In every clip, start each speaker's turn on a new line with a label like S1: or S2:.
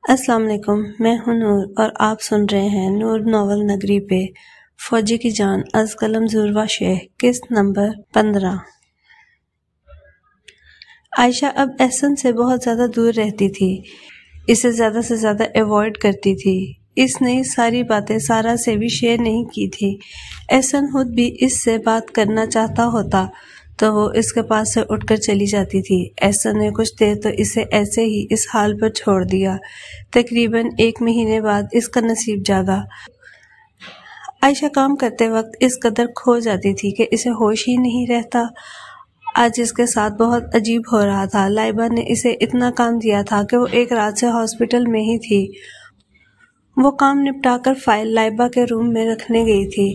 S1: السلام علیکم، میں ہوں نور اور آپ سن رہے ہیں نور ناول نگری پہ فوجی کی جان از قلم زوروا شیخ قسط نمبر 15۔ عائشہ اب احسن سے بہت زیادہ دور رہتی تھی، اسے زیادہ سے زیادہ ایوائڈ کرتی تھی۔ اس نے ساری باتیں سارا سے بھی شیئر نہیں کی تھی۔ احسن خود بھی اس سے بات کرنا چاہتا ہوتا تو وہ اس کے پاس سے اٹھ کر چلی جاتی تھی۔ احسن نے کچھ دیر تو اسے ایسے ہی اس حال پر چھوڑ دیا۔ تقریباً 1 مہینے بعد اس کا نصیب جاگا۔ عائشہ کام کرتے وقت اس قدر کھو جاتی تھی کہ اسے ہوش ہی نہیں رہتا۔ آج اس کے ساتھ بہت عجیب ہو رہا تھا۔ لائبہ نے اسے اتنا کام دیا تھا کہ وہ ایک رات سے ہاسپٹل میں ہی تھی۔ وہ کام نپٹا کر فائل لائبہ کے روم میں رکھنے گئی تھی۔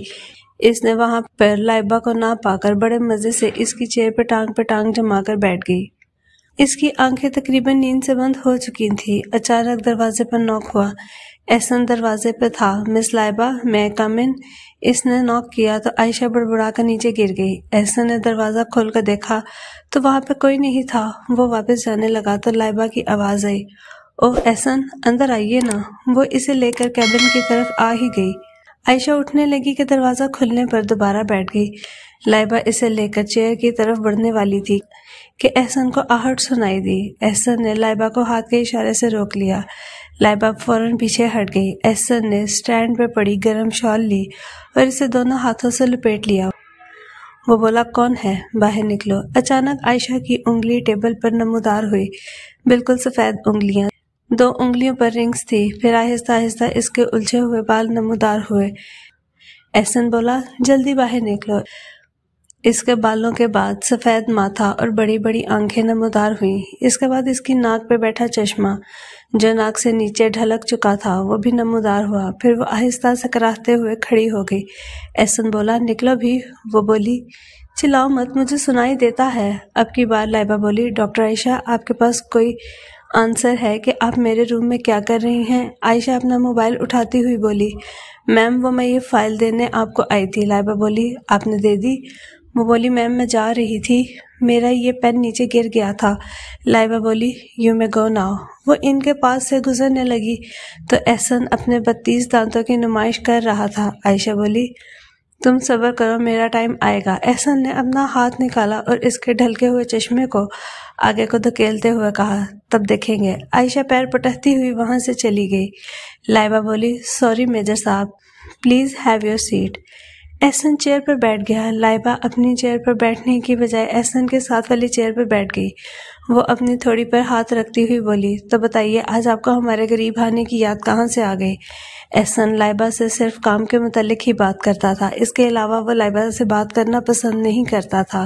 S1: اس نے وہاں پر لائبہ کو نہ پا کر بڑے مزے سے اس کی چیئر پہ ٹانگ جما کر بیٹھ گئی۔ اس کی آنکھیں تقریباً نیند سے بند ہو چکی تھیں۔ اچانک دروازے پر نوک ہوا۔ احسن دروازے پہ تھا۔ مس لائبہ، میں کم ان؟ اس نے نوک کیا تو عائشہ بڑبڑا کر نیچے گر گئی۔ احسن نے دروازہ کھول کر دیکھا تو وہاں پہ کوئی نہیں تھا۔ وہ واپس جانے لگا تو لائبہ کی آواز آئی، اوہ احسن، اندر آئیے نا۔ وہ اسے لے کر کیبن کی طرف آ ہی گئی۔ عائشہ اٹھنے لگی کہ دروازہ کھلنے پر دوبارہ بیٹھ گئی۔ لائبہ اسے لے کر چیئر کی طرف بڑھنے والی تھی کہ احسن کو آہٹ سنائی دی۔ احسن نے لائبہ کو ہاتھ کے اشارے سے روک لیا۔ لائبہ فوراً پیچھے ہٹ گئی۔ احسن نے سٹینڈ پہ پڑی گرم شال لی اور اسے دونوں ہاتھوں سے لپیٹ لیا۔ وہ بولا، کون ہے؟ باہر نکلو۔ اچانک عائشہ کی انگلی ٹیبل پر نمودار ہوئی، بالکل سفید انگلیاں، 2 انگلیوں پر رنگز تھی۔ پھر آہستہ آہستہ اس کے الجھے ہوئے بال نمودار ہوئے۔ احسن بولا، جلدی باہر نکلو۔ اس کے بالوں کے بعد سفید ماتھا اور بڑی بڑی آنکھیں نمودار ہوئیں۔ اس کے بعد اس کی ناک پہ بیٹھا چشمہ جو ناک سے نیچے ڈھلک چکا تھا وہ بھی نمودار ہوا۔ پھر وہ آہستہ سکراہتے ہوئے کھڑی ہو گئی۔ احسن بولا، نکلو بھی۔ وہ بولی، چلاؤ مت، مجھے سنائی دیتا ہے۔ اب کی بار لائبہ بولی، ڈاکٹر عائشہ، آپ کے پاس کوئی آنسر ہے کہ آپ میرے روم میں کیا کر رہی ہیں؟ عائشہ اپنا موبائل اٹھاتی ہوئی بولی، میم وہ میں یہ فائل دینے آپ کو آئی تھی۔ لائبہ بولی، آپ نے دے دی؟ وہ بولی، میم میں جا رہی تھی، میرا یہ پین نیچے گر گیا تھا۔ لائبہ بولی، یو مے گو ناؤ۔ وہ ان کے پاس سے گزرنے لگی تو احسن اپنے 32 دانتوں کی نمائش کر رہا تھا۔ عائشہ بولی، تم صبر کرو، میرا ٹائم آئے گا۔ احسن نے اپنا ہاتھ نکالا اور اس کے ڈھلکے ہوئے چشمے کو آگے کو دھکیلتے ہوئے کہا، تب دیکھیں گے۔ عائشہ پیر پٹکتی ہوئی وہاں سے چلی گئی۔ لائبہ بولی، sorry major Sahab, please have your seat. Ahsan chair پر بیٹھ گیا۔ لائبہ اپنی چیئر پر بیٹھنے کی بجائے احسن کے ساتھ والی چیئر پر بیٹھ گئی۔ وہ اپنی تھوڑی پر ہاتھ رکھتی ہوئی بولی، تو بتائیے آج آپ کو ہمارے قریب آنے کی یاد کہاں سے آ گئی؟ احسن لائبہ سے صرف کام کے متعلق ہی بات کرتا تھا، اس کے علاوہ وہ لائبہ سے بات کرنا پسند نہیں کرتا تھا۔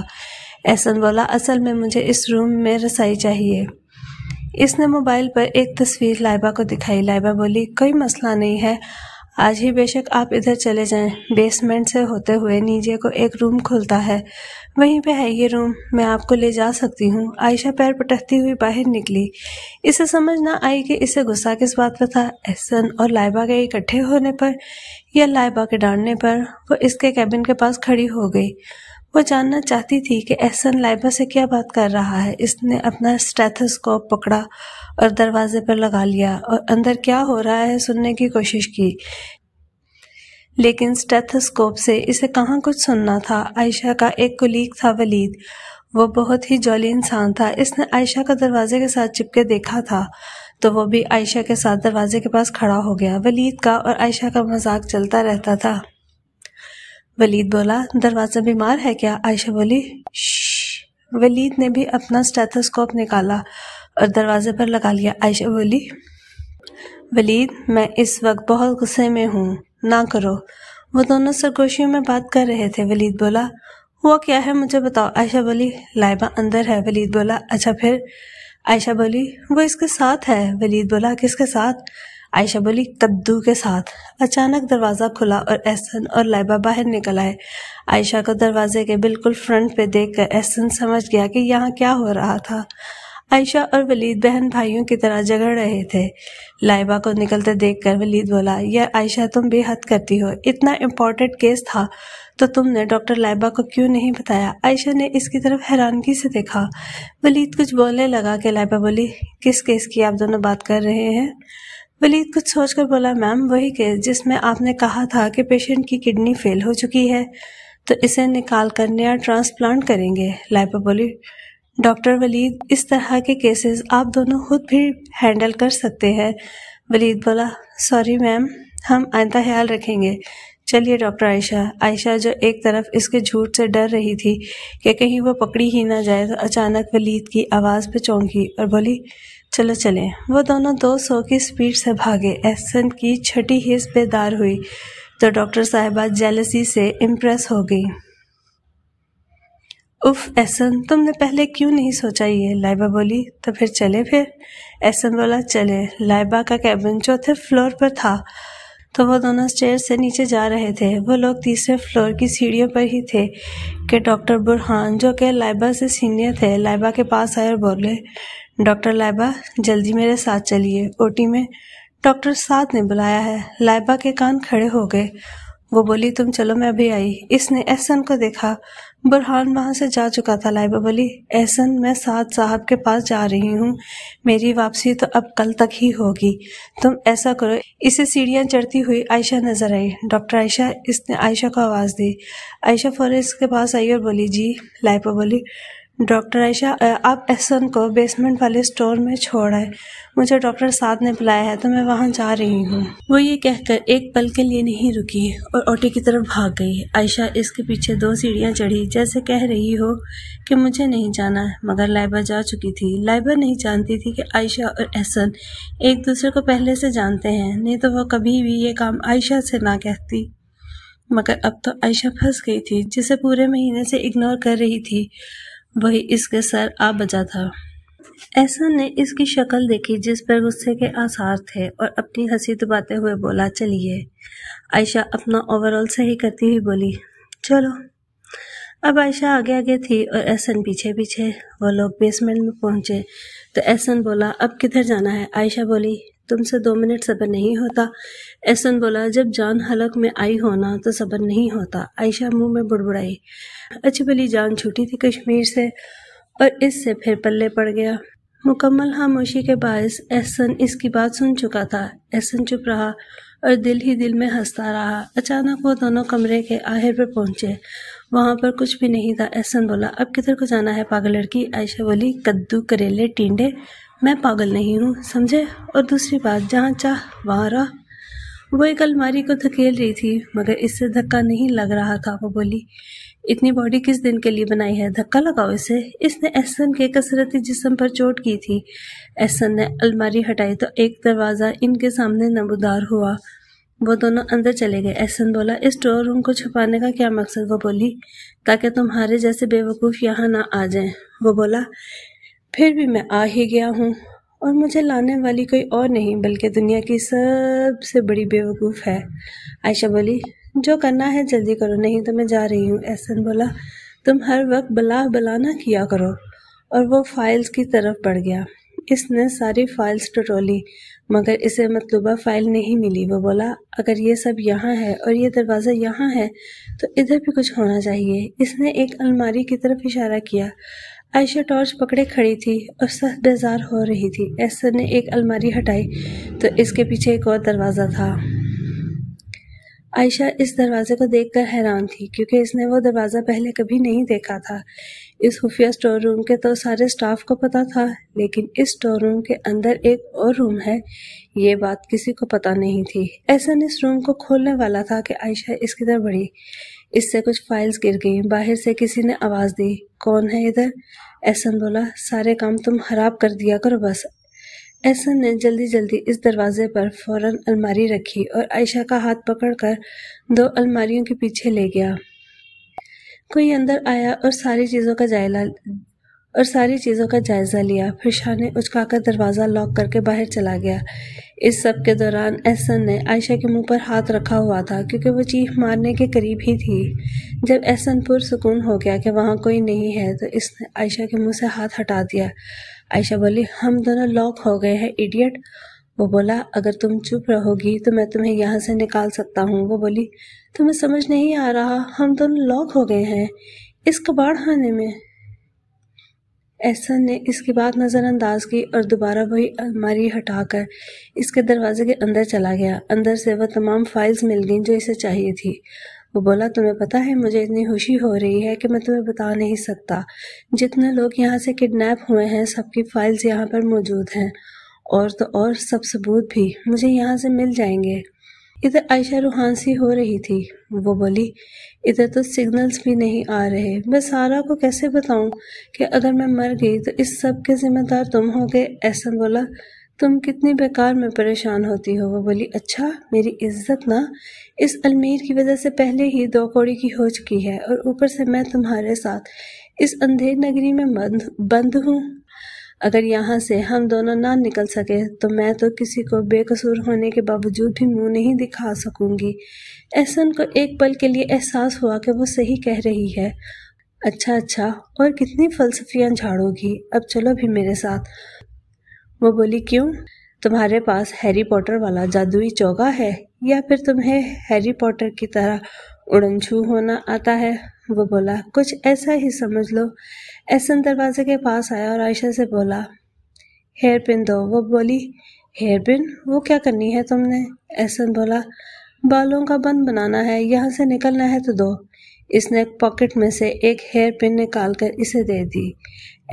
S1: احسن بولا، اصل میں مجھے اس روم میں رسائی چاہیے۔ اس نے موبائل پر ایک تصویر لائبہ کو دکھائی۔ لائبہ بولی، کوئی مسئلہ نہیں ہے، آج ہی بے شک آپ ادھر چلے جائیں۔ بیسمنٹ سے ہوتے ہوئے نیچے کو ایک روم کھلتا ہے، وہیں پہ ہے یہ روم، میں آپ کو لے جا سکتی ہوں۔ عائشہ پیر پٹکتی ہوئی باہر نکلی۔ اسے سمجھ نہ آئی کہ اسے غصہ کس بات پر تھا، احسن اور لائبہ کے اکٹھے ہونے پر یا لائبہ کے ڈانٹنے پر۔ وہ اس کے کیبن کے پاس کھڑی ہو گئی۔ وہ جاننا چاہتی تھی کہ احسن لائبہ سے کیا بات کر رہا ہے۔ اس نے اپنا اسٹیتھوسکوپ پکڑا اور دروازے پر لگا لیا اور اندر کیا ہو رہا ہے سننے کی کوشش کی، لیکن اسٹیتھوسکوپ سے اسے کہاں کچھ سننا تھا۔ عائشہ کا ایک کولیگ تھا ولید، وہ بہت ہی جولی انسان تھا۔ اس نے عائشہ کو دروازے کے ساتھ چپکے دیکھا تھا تو وہ بھی عائشہ کے ساتھ دروازے کے پاس کھڑا ہو گیا۔ ولید کا اور عائشہ کا مذاق چلتا رہتا تھا۔ ولید بولا، دروازہ بیمار ہے کیا؟ عائشہ بولی، شش۔ ولید نے بھی اپنا اسٹیتھوسکوپ نکالا اور دروازے پر لگا لیا۔ عائشہ بولی، ولید، میں اس وقت بہت غصے میں ہوں، نہ کرو۔ وہ دونوں سرگوشیوں میں بات کر رہے تھے۔ ولید بولا، ہوا کیا ہے مجھے بتاؤ۔ عائشہ بولی، لائبہ اندر ہے۔ ولید بولا، اچھا پھر؟ عائشہ بولی، وہ اس کے ساتھ ہے۔ ولید بولا، کس کے ساتھ؟ عائشہ بولی، کدو کے ساتھ۔ اچانک دروازہ کھلا اور احسن اور لائبہ باہر نکل آئے۔ عائشہ کو دروازے کے بالکل فرنٹ پہ دیکھ کر احسن سمجھ گیا کہ یہاں کیا ہو رہا تھا۔ عائشہ اور ولید بہن بھائیوں کی طرح جگڑ رہے تھے۔ لائبہ کو نکلتے دیکھ کر ولید بولا، یار عائشہ تم بے حد کرتی ہو، اتنا امپورٹنٹ کیس تھا تو تم نے ڈاکٹر لائبہ کو کیوں نہیں بتایا؟ عائشہ نے اس کی طرف حیرانگی سے دیکھا۔ ولید کچھ بولنے لگا کہ لائبہ بولی، کس کیس کی آپ دونوں بات کر رہے ہیں؟ ولید کچھ سوچ کر بولا، میم وہی کیس جس میں آپ نے کہا تھا کہ پیشنٹ کی کڈنی فیل ہو چکی ہے تو اسے نکال کر نیا ٹرانسپلانٹ کریں گے۔ لائبہ بولی، ڈاکٹر ولید، اس طرح کے کیسز آپ دونوں خود بھی ہینڈل کر سکتے ہیں۔ ولید بولا، سوری میم، ہم آئندہ خیال رکھیں گے۔ چلیے ڈاکٹر عائشہ جو ایک طرف اس کے جھوٹ سے ڈر رہی تھی کہ کہیں وہ پکڑی ہی نہ جائے تو اچانک ولید کی آواز پہ چونکی اور بولی، چلو چلیں۔ وہ دونوں 200 کی سپیڈ سے بھاگے۔ احسن کی چھٹی حس بیدار ہوئی تو ڈاکٹر صاحبہ جیلسی سے امپریس ہو گئی۔ اف احسن، تم نے پہلے کیوں نہیں سوچا یہ؟ لائبہ بولی، تو پھر چلے پھر؟ احسن بولا، چلے۔ لائبہ کا کیبن 4تھے فلور پر تھا تو وہ دونوں اسٹیئر سے نیچے جا رہے تھے۔ وہ لوگ 3رے فلور کی سیڑھیوں پر ہی تھے کہ ڈاکٹر برہان، جو کہ لائبہ سے سینئر تھے، لائبہ کے پاس آئے اور بولے، ڈاکٹر لائبہ جلدی میرے ساتھ چلیے، اوٹی میں ڈاکٹر سعد نے بلایا ہے۔ لائبہ کے کان کھڑے ہو گئے۔ وہ بولی، تم چلو میں ابھی آئی۔ اس نے احسن کو دیکھا، برہان وہاں سے جا چکا تھا۔ لائبہ بولی، احسن میں سعد صاحب کے پاس جا رہی ہوں، میری واپسی تو اب کل تک ہی ہوگی، تم ایسا کرو۔ اسے سیڑھیاں چڑھتی ہوئی عائشہ نظر آئی۔ ڈاکٹر عائشہ، اس نے عائشہ کو آواز دی۔ عائشہ فوراً اس کے پاس آئی اور بولی، جی۔ لائبہ بولی، ڈاکٹر عائشہ، آپ احسن کو بیسمنٹ والے اسٹور میں چھوڑ آئے، مجھے ڈاکٹر سعد نے بلایا ہے تو میں وہاں جا رہی ہوں۔ وہ یہ کہہ کر ایک پل کے لیے نہیں رکی اور اوٹی کی طرف بھاگ گئی۔ عائشہ اس کے پیچھے 2 سیڑھیاں چڑھی جیسے کہہ رہی ہو کہ مجھے نہیں جانا، مگر لائبہ جا چکی تھی۔ لائبہ نہیں جانتی تھی کہ عائشہ اور احسن ایک دوسرے کو پہلے سے جانتے ہیں، نہیں تو وہ کبھی بھی یہ کام عائشہ سے نہ کہتی، مگر اب تو عائشہ پھنس گئی تھی۔ جسے پورے مہینے سے اگنور کر رہی تھی وہی اس کے سر آ بجا تھا۔ احسن نے اس کی شکل دیکھی جس پر غصے کے آثار تھے اور اپنی ہنسی دباتے ہوئے بولا، چلیے۔ عائشہ اپنا اوور آل صحیح کرتی ہوئی بولی، چلو۔ اب عائشہ آگے آگے تھی اور احسن پیچھے پیچھے۔ وہ لوگ بیسمنٹ میں پہنچے تو احسن بولا، اب کدھر جانا ہے؟ عائشہ بولی، تم سے 2 منٹ صبر نہیں ہوتا؟ احسن بولا، جب جان حلق میں آئی ہونا تو صبر نہیں ہوتا۔ عائشہ منہ میں بڑبڑائی۔ اچھی بھلی جان چھوٹی تھی کشمیر سے اور اس سے پھر پلے پڑ گیا۔ مکمل خاموشی کے باعث احسن اس کی بات سن چکا تھا۔ احسن چپ رہا اور دل ہی دل میں ہنستا رہا۔ اچانک وہ دونوں کمرے کے آخر پر پہنچے، وہاں پر کچھ بھی نہیں تھا۔ احسن بولا، اب کدھر کو جانا ہے پاگل لڑکی؟ عائشہ بولی، کدو کریلے ٹینڈے، میں پاگل نہیں ہوں، سمجھے؟ اور دوسری بات، جہاں چاہ وہاں رہ۔ وہ ایک الماری کو دھکیل رہی تھی مگر اس سے دھکا نہیں لگ رہا تھا۔ وہ بولی، اتنی باڈی کس دن کے لیے بنائی ہے، دھکا لگاؤ اسے۔ اس نے احسن کے کثرتی جسم پر چوٹ کی تھی۔ احسن نے الماری ہٹائی تو ایک دروازہ ان کے سامنے نمودار ہوا۔ وہ دونوں اندر چلے گئے۔ احسن بولا، اس اسٹور روم کو چھپانے کا کیا مقصد؟ وہ بولی، تاکہ تمہارے جیسے بے وقوف یہاں نہ آ جائیں۔ وہ بولا، پھر بھی میں آ ہی گیا ہوں اور مجھے لانے والی کوئی اور نہیں بلکہ دنیا کی سب سے بڑی بے وقوف ہے۔ عائشہ بولی، جو کرنا ہے جلدی کرو، نہیں تو میں جا رہی ہوں۔ احسن بولا، تم ہر وقت بلا نہ کیا کرو، اور وہ فائلز کی طرف بڑھ گیا۔ اس نے ساری فائلز ٹٹولی مگر اسے مطلوبہ فائل نہیں ملی۔ وہ بولا، اگر یہ سب یہاں ہے اور یہ دروازہ یہاں ہے تو ادھر بھی کچھ ہونا چاہیے۔ اس نے ایک الماری کی طرف اشارہ کیا۔ عائشہ ٹارچ پکڑے کھڑی تھی اور سخت بیزار ہو رہی تھی۔ احسن نے ایک الماری ہٹائی تو اس کے پیچھے ایک اور دروازہ تھا۔ عائشہ اس دروازے کو دیکھ کر حیران تھی کیونکہ اس نے وہ دروازہ پہلے کبھی نہیں دیکھا تھا۔ اس خفیہ اسٹور روم کے تو سارے سٹاف کو پتا تھا، لیکن اس اسٹور روم کے اندر ایک اور روم ہے، یہ بات کسی کو پتا نہیں تھی۔ احسن اس روم کو کھولنے والا تھا کہ عائشہ اس کی طرف بڑھی۔ اس سے کچھ فائلز گر گئیں۔ باہر سے کسی نے آواز دی، کون ہے ادھر؟ احسن بولا، سارے کام تم خراب کر دیا کرو بس۔ احسن نے جلدی جلدی اس دروازے پر فوراً الماری رکھی اور عائشہ کا ہاتھ پکڑ کر 2 الماریوں کے پیچھے لے گیا۔ کوئی اندر آیا اور ساری چیزوں کا جائزہ لیا، پھر شانے اچکا کر دروازہ لاک کر کے باہر چلا گیا۔ اس سب کے دوران احسن نے عائشہ کے منہ پر ہاتھ رکھا ہوا تھا کیونکہ وہ چیخ مارنے کے قریب ہی تھی۔ جب احسن پرسکون ہو گیا کہ وہاں کوئی نہیں ہے تو اس نے عائشہ کے منہ سے ہاتھ ہٹا دیا۔ عائشہ بولی ہم دونوں لاک ہو گئے ہیں ایڈیٹ۔ وہ بولا اگر تم چپ رہو گی تو میں تمہیں یہاں سے نکال سکتا ہوں۔ وہ بولی تمہیں سمجھ نہیں آ رہا، ہم دونوں لاک ہو گئے ہیں اس کباڑ خانے میں۔ احسن نے اس کی بات نظر انداز کی اور دوبارہ وہی الماری ہٹا کر اس کے دروازے کے اندر چلا گیا۔ اندر سے وہ تمام فائلز مل گئیں جو اسے چاہیے تھی۔ وہ بولا تمہیں پتا ہے مجھے اتنی خوشی ہو رہی ہے کہ میں تمہیں بتا نہیں سکتا۔ جتنے لوگ یہاں سے کڈنیپ ہوئے ہیں سب کی فائلز یہاں پر موجود ہیں، اور تو اور سب ثبوت بھی مجھے یہاں سے مل جائیں گے۔ ادھر عائشہ روحان سی ہو رہی تھی۔ وہ بولی ادھر تو سگنلز بھی نہیں آ رہے، میں سارا کو کیسے بتاؤں کہ اگر میں مر گئی تو اس سب کے ذمہ دار تم ہوگے۔ احسن بولا تم کتنی بیکار میں پریشان ہوتی ہو۔ وہ بولی اچھا میری عزت نا اس المیر کی وجہ سے پہلے ہی 2 کوڑی کی ہو چکی ہے، اور اوپر سے میں تمہارے ساتھ اس اندھیر نگری میں بند ہوں۔ اگر یہاں سے ہم دونوں نہ نکل سکے تو میں تو کسی کو بے قصور ہونے کے باوجود بھی منہ نہیں دکھا سکوں گی۔ احسن کو ایک پل کے لیے احساس ہوا کہ وہ صحیح کہہ رہی ہے۔ اچھا اور کتنی فلسفیاں جھاڑو گی، اب چلو بھی میرے ساتھ۔ وہ بولی کیوں؟ تمہارے پاس ہیری پوٹر والا جادوئی چوگا ہے، یا پھر تمہیں ہیری پوٹر کی طرح اڑن چھو ہونا آتا ہے؟ وہ بولا کچھ ایسا ہی سمجھ لو۔ احسن دروازے کے پاس آیا اور عائشہ سے بولا ہیئر پن دو۔ وہ بولی ہیئر پن وہ کیا کرنی ہے تم نے؟ احسن بولا بالوں کا بند بنانا ہے، یہاں سے نکلنا ہے تو دو۔ اس نے پاکٹ میں سے ایک ہیئر پن نکال کر اسے دے دی۔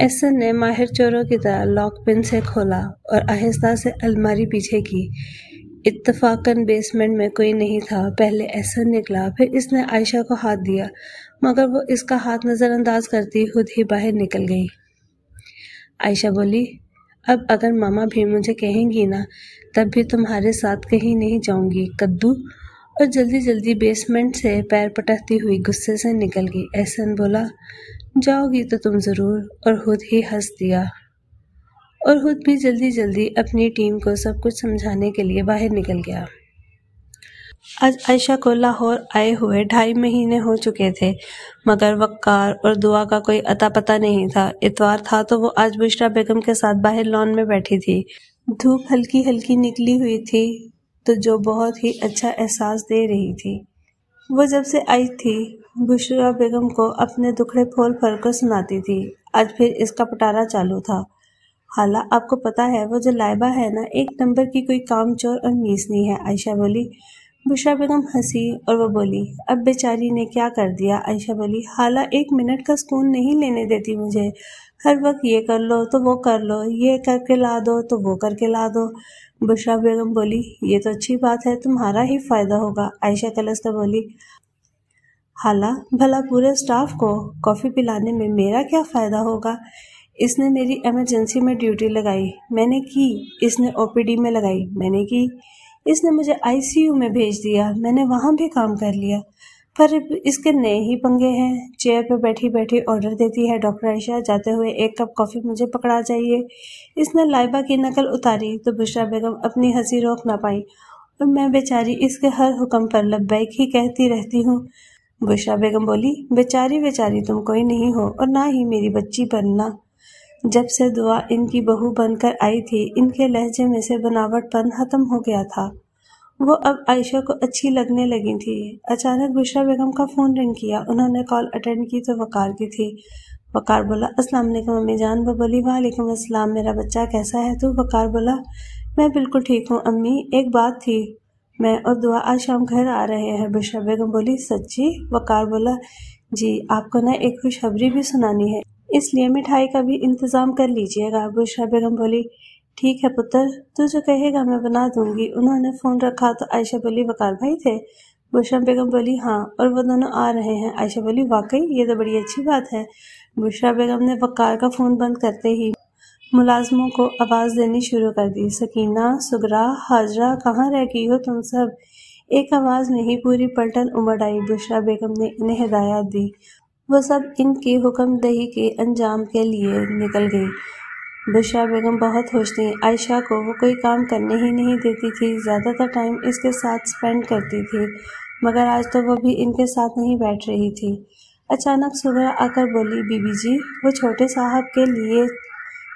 S1: احسن نے ماہر چوروں کی طرح لاک پن سے کھولا اور آہستہ سے الماری پیچھے کی۔ اتفاقاً بیسمنٹ میں کوئی نہیں تھا۔ پہلے احسن نکلا، پھر اس نے عائشہ کو ہاتھ دیا، مگر وہ اس کا ہاتھ نظر انداز کرتی خود ہی باہر نکل گئی۔ عائشہ بولی اب اگر ماما بھی مجھے کہیں گی نا تب بھی تمہارے ساتھ کہیں نہیں جاؤں گی کدو، اور جلدی جلدی بیسمنٹ سے پیر پٹکتی ہوئی غصے سے نکل گئی۔ احسن بولا جاؤ گی تو تم ضرور، اور خود ہی ہنس دیا، اور خود بھی جلدی جلدی اپنی ٹیم کو سب کچھ سمجھانے کے لیے باہر نکل گیا۔ آج عائشہ کو لاہور آئے ہوئے 2.5 مہینے ہو چکے تھے، مگر وقار اور دعا کا کوئی اتا پتہ نہیں تھا۔ اتوار تھا تو وہ آج بشریٰ بیگم کے ساتھ باہر لان میں بیٹھی تھی۔ دھوپ ہلکی ہلکی نکلی ہوئی تھی تو جو بہت ہی اچھا احساس دے رہی تھی۔ وہ جب سے آئی تھی بشریٰ بیگم کو اپنے دکھڑے پھول بھر کر سناتی تھی۔ آج پھر اس کا پٹارا چالو تھا۔ خالہ آپ کو پتہ ہے وہ جو لائبہ ہے نا، 1 نمبر کی کوئی کام چور اور میسنی ہے۔ عائشہ بولی۔ بشریٰ بیگم ہنسی اور وہ بولی اب بیچاری نے کیا کر دیا؟ عائشہ بولی خالہ 1 منٹ کا سکون نہیں لینے دیتی مجھے، ہر وقت یہ کر لو تو وہ کر لو، یہ کر کے لا دو تو وہ کر کے لا دو۔ بشریٰ بیگم بولی یہ تو اچھی بات ہے، تمہارا ہی فائدہ ہوگا۔ عائشہ کلستہ بولی خالہ بھلا پورے سٹاف کو کافی پلانے میں میرا کیا فائدہ ہوگا؟ اس نے میری ایمرجنسی میں ڈیوٹی لگائی، میں نے کی۔ اس نے او پی ڈی میں لگائی، میں نے کی۔ اس نے مجھے آئی سی یو میں بھیج دیا، میں نے وہاں بھی کام کر لیا۔ پر اس کے نئے ہی پنگے ہیں، چیئر پہ بیٹھی بیٹھی آرڈر دیتی ہے ڈاکٹر عائشہ جاتے ہوئے 1 کپ کافی مجھے پکڑا چاہیے۔ اس نے لائبہ کی نقل اتاری تو بشریٰ بیگم اپنی ہنسی روک نہ پائی، اور میں بیچاری اس کے ہر حکم پر لبیک ہی کہتی رہتی ہوں۔ بشریٰ بیگم بولی بیچاری تم کوئی نہیں ہو، اور نہ ہی میری بچی بننا۔ جب سے دعا ان کی بہو بن کر آئی تھی ان کے لہجے میں سے بناوٹ پن ختم ہو گیا تھا۔ وہ اب عائشہ کو اچھی لگنے لگی تھی۔ اچانک بشریٰ بیگم کا فون رنگ کیا، انہوں نے کال اٹینڈ کی تو وقار کی تھی۔ وقار بولا السلام علیکم امی جان۔ وہ بولی وعلیکم السلام، میرا بچہ کیسا ہے تو؟ وقار بولا میں بالکل ٹھیک ہوں امی، ایک بات تھی، میں اور دعا آج شام گھر آ رہے ہیں۔ بشریٰ بیگم بولی سچی؟ وقار بولا جی، آپ کو نہ ایک خوشخبری بھی سنانی ہے، اس لیے مٹھائی کا بھی انتظام کر لیجئے گا۔ بشریٰ بیگم بولی ٹھیک ہے پتر، تو جو کہے گا میں بنا دوں گی۔ انہوں نے فون رکھا تو عائشہ بولی وقار بھائی تھے؟ بشریٰ بیگم بولی ہاں، اور وہ دونوں آ رہے ہیں۔ عائشہ بولی واقعی، یہ تو بڑی اچھی بات ہے۔ بشریٰ بیگم نے وقار کا فون بند کرتے ہی ملازموں کو آواز دینی شروع کر دی، سکینہ، سغرا، ہاجرہ، کہاں رہ گئی ہو تم سب؟ ایک آواز میں ہی پوری پلٹن امڑ آئی۔ بشریٰ بیگم نے انہیں ہدایات دی، وہ سب ان کی حکم دہی کے انجام کے لیے نکل گئی۔ بشریٰ بیگم بہت خوش تھیں۔ عائشہ کو وہ کوئی کام کرنے ہی نہیں دیتی تھی، زیادہ تر ٹائم اس کے ساتھ سپینڈ کرتی تھی، مگر آج تو وہ بھی ان کے ساتھ نہیں بیٹھ رہی تھی۔ اچانک سغرا آ کر بولی بی بی جی، وہ چھوٹے صاحب کے لیے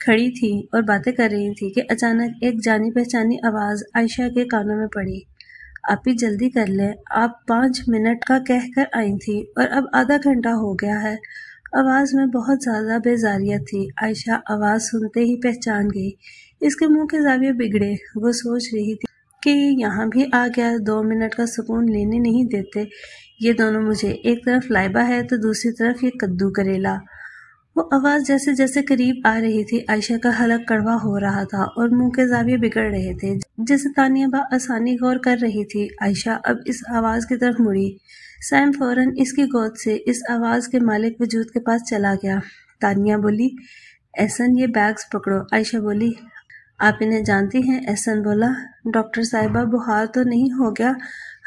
S1: کھڑی تھی اور باتیں کر رہی تھی کہ اچانک ایک جانی پہچانی آواز عائشہ کے کانوں میں پڑی۔ آپ بھی جلدی کر لیں، آپ 5 منٹ کا کہہ کر آئی تھی اور اب آدھا گھنٹہ ہو گیا ہے۔ آواز میں بہت زیادہ بیزاریت تھی۔ عائشہ آواز سنتے ہی پہچان گئی۔ اس کے منہ کے زاویے بگڑے۔ وہ سوچ رہی تھی کہ یہ یہاں بھی آ گیا، 2 منٹ کا سکون لینے نہیں دیتے یہ دونوں مجھے، ایک طرف لائبہ ہے تو دوسری طرف یہ کدو کریلا۔ وہ آواز جیسے جیسے قریب آ رہی تھی عائشہ کا حلق کڑوا ہو رہا تھا اور منہ کے زاویے بگڑ رہے تھے، جسے تانیہ بآسانی غور کر رہی تھی۔ عائشہ اب اس آواز کی طرف مڑی۔ سیم فوراً اس کی گود سے اس آواز کے مالک وجود کے پاس چلا گیا۔ تانیہ بولی، احسن یہ بیگز پکڑو۔ عائشہ بولی، آپ انہیں جانتی ہیں؟ احسن بولا، ڈاکٹر صاحبہ بخار تو نہیں ہو گیا؟